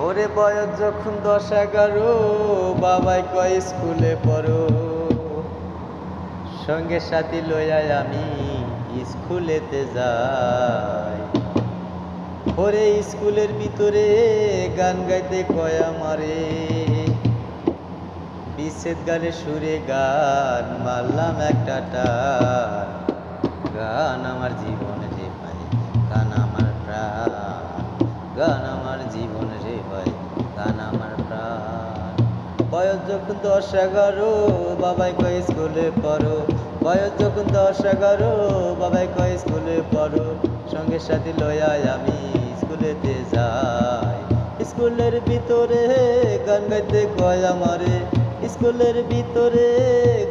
ওরে বয়স যখন 10-11, বাবাই কয় স্কুলে পড়ো, সঙ্গে সাথী লইয়া আমি স্কুলেতে যাই। ওরে স্কুলের ভিতরে গান গাইতে কয় আমারে, বিচ্ছেদ গানে সুরে গান মারলাম একটা টান। গান আমার জীবন রে ভাই, গান আমার প্রাণ, গান আমার জীবন রে ভাই, গান আমার প্রাণ। বয়স যখন 10-11, বাবাই কয় স্কুলে পড়ো, বয়স যখন 10-11, বাবাই কয় স্কুলে পড়ো, সঙ্গে সাথী লইয়া আমি স্কুলেতে যাই। স্কুলের ভিতরে গান গাইতে কয় আমারে, স্কুলের ভিতরে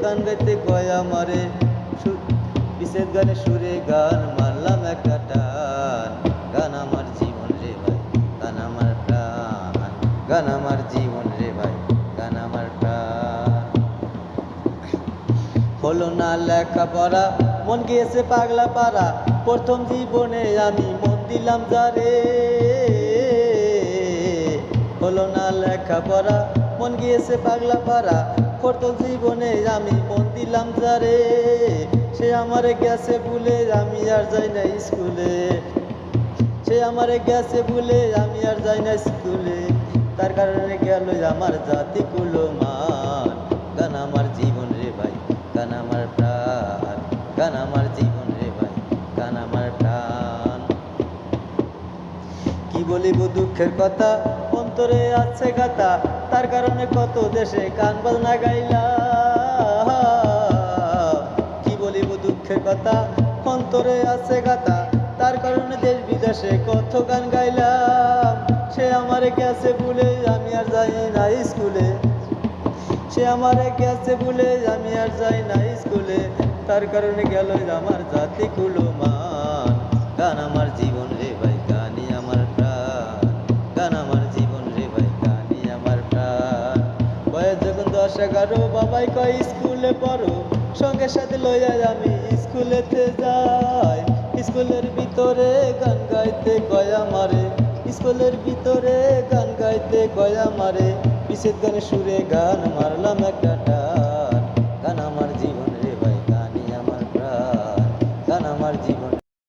গান গাইতে কয় আমারে, বিচ্ছেদ গানে সুরে গান মারলাম একটা টান। গান আমার জীবন রে ভাই, গান আমার প্রাণ, গান আমার জীবন রে ভাই, গান আমার প্রাণ। হলো না লেখাপড়া, মন গিয়েছে পাগলা পাড়া, প্রথম জীবনে আমি মন দিলাম যারে। হলো না লেখাপড়া, মন গিয়েছে পাগলা পাড়া, প্রথম জীবনে আমি মন দিলাম যারে। সে আমারে গেছে ভুলে আমি আর যাই না স্কুলে, সে আমারে গেছে ভুলে আমি আর যাই না স্কুলে, তার কারণে গেল আমার জাতি কুলমান। গান আমার জীবন রে ভাই, গান আমার প্রাণ, গান আমার জীবন রে ভাই, গান আমার প্রাণ। কি বলিব দুঃখের কথা, অন্তরে আছে গাথা, তার কারণে কত দেশে গান বাজনা গাইলাম। কি বলিব দুঃখের কথা, অন্তরে আছে গাথা, তার কারণে দেশ বিদেশে কত গান গাইলাম। সে আমারে গেছে ভুলে আমি আর যাই না স্কুলে, সে আমারে গেছে ভুলে আমি আর যাই না স্কুলে, তার কারণে গেল আমার জাতি কুলমান। গান আমার জীবন রে ভাই, গানই আমার প্রাণ, গান আমার জীবন রে ভাই, গানই আমার প্রাণ। বয়স যখন 10-11, বাবাই কয় স্কুলে পড়ো, সঙ্গে সাথে লইয়া আমি স্কুলেতে যাই। স্কুলের ভিতরে গান গাইতে কয় আমারে, স্কুলের ভিতরে গান গাইতে কয় আমারে, বিচ্ছেদ গানে সুরে গান মারলাম একটা